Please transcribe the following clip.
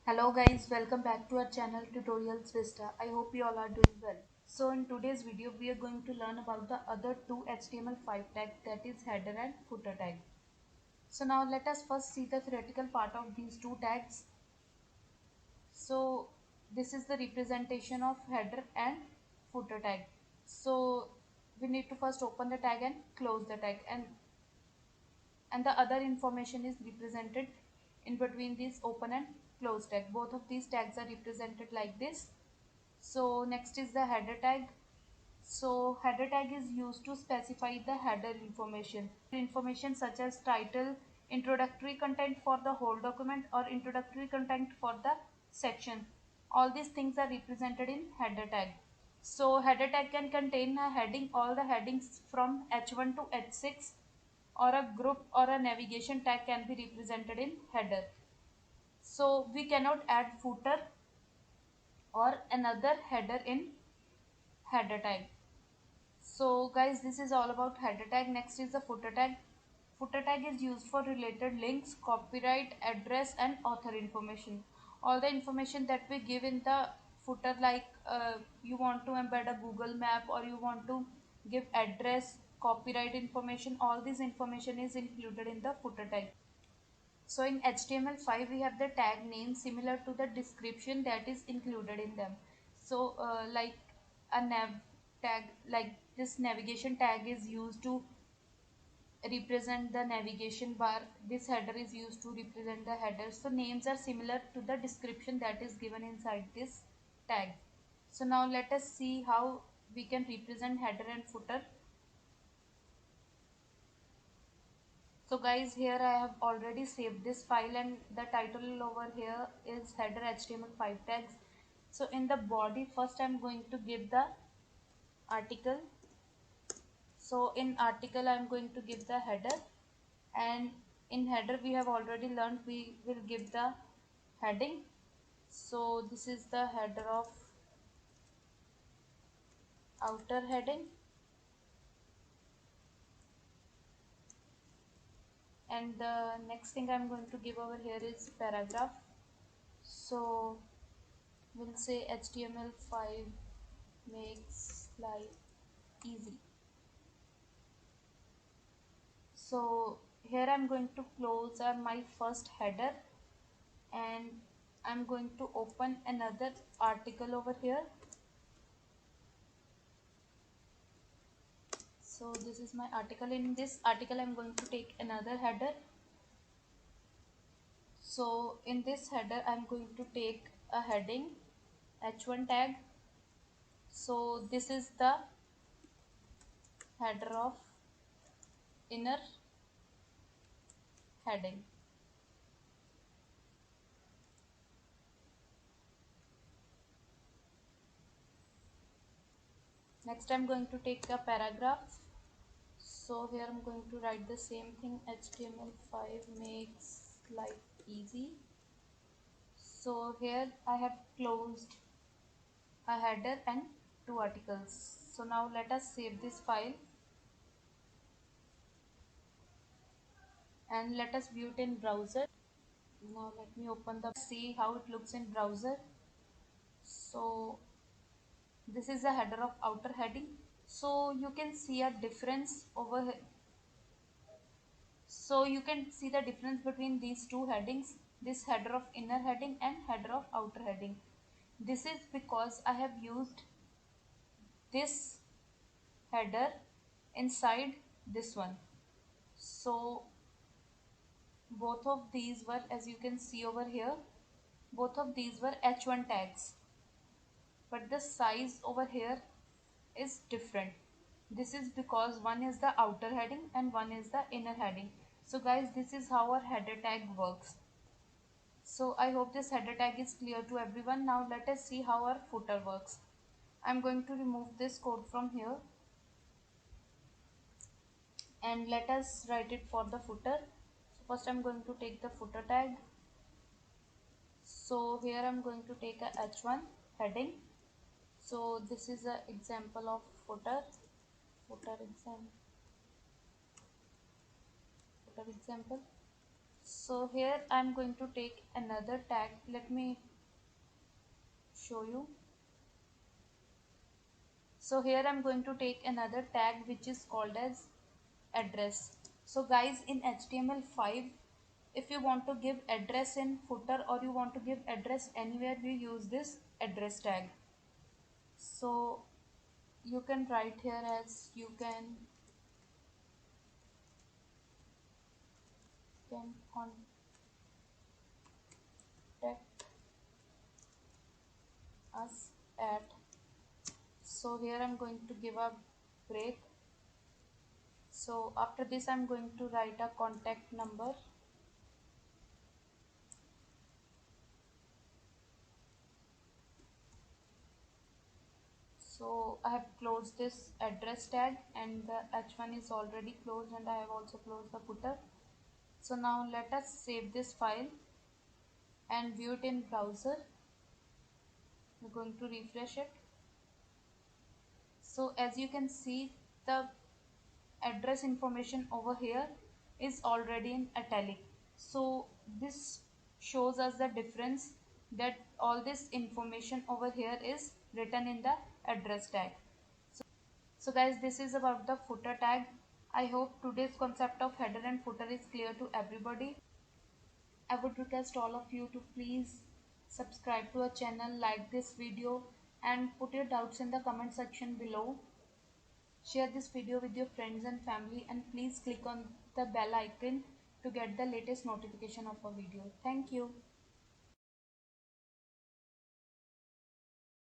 Hello guys, welcome back to our channel Tutorials Vista. I hope you all are doing well. So in today's video we are going to learn about the other two HTML5 tags, that is header and footer tag. So now let us first see the theoretical part of these two tags. So this is the representation of header and footer tag. So we need to first open the tag and close the tag, and the other information is represented in between these open and close tag. Both of these tags are represented like this. So next is the header tag. So header tag is used to specify the header information such as title, introductory content for the whole document, or introductory content for the section. All these things are represented in header tag. So header tag can contain a heading, all the headings from H1 to H6, or a group or a navigation tag can be represented in header. So we cannot add footer or another header in header tag. So guys, this is all about header tag. Next is the footer tag. Footer tag is used for related links, copyright, address and author information. All the information that we give in the footer, like you want to embed a Google map, or you want to give address, copyright information, all this information is included in the footer tag. So in HTML5 we have the tag name similar to the description that is included in them. So like a nav tag, like this navigation tag is used to represent the navigation bar. This header is used to represent the header. So names are similar to the description that is given inside this tag. So now let us see how we can represent header and footer. So guys, here I have already saved this file, and the title over here is header HTML5 tags. So in the body, first I'm going to give the article. So in article I'm going to give the header, and in header we have already learned we will give the heading. So this is the header of outer heading, and the next thing I'm going to give over here is paragraph. So we'll say HTML5 makes life easy. So here I'm going to close my first header, and I'm going to open another article over here. So this is my article. In this article I'm going to take another header. So in this header I'm going to take a heading h1 tag. So this is the header of inner heading. Next I'm going to take a paragraph. So here I'm going to write the same thing, HTML5 makes life easy. So here I have closed a header and two articles. So now let us save this file and let us view it in browser. Now let me open the, see how it looks in browser. So this is the header of outer heading. So you can see a difference over here. So you can see the difference between these two headings, this header of inner heading and header of outer heading. This is because I have used this header inside this one. So both of these were, as you can see over here, both of these were h1 tags, but the size over here is different. This is because one is the outer heading and one is the inner heading. So guys, this is how our header tag works. So I hope this header tag is clear to everyone. Now let us see how our footer works. I'm going to remove this code from here, and let us write it for the footer. So first I'm going to take the footer tag. So here I'm going to take a h1 heading. So this is an example of footer example. So here I'm going to take another tag. Let me show you. So here I'm going to take another tag which is called as address. So guys, in HTML5, if you want to give address in footer or you want to give address anywhere, we use this address tag. So you can write here as you can contact us at. So here I'm going to give a break. So after this I'm going to write a contact number. So I have closed this address tag and the h1 is already closed, and I have also closed the footer. So now let us save this file and view it in browser. We're going to refresh it. So as you can see, the address information over here is already in italic. So this shows us the difference, that all this information over here is written in the address tag. So guys, this is about the footer tag. I hope today's concept of header and footer is clear to everybody. I would request all of you to please subscribe to our channel, like this video, and put your doubts in the comment section below. Share this video with your friends and family, and please click on the bell icon to get the latest notification of a video. Thank you.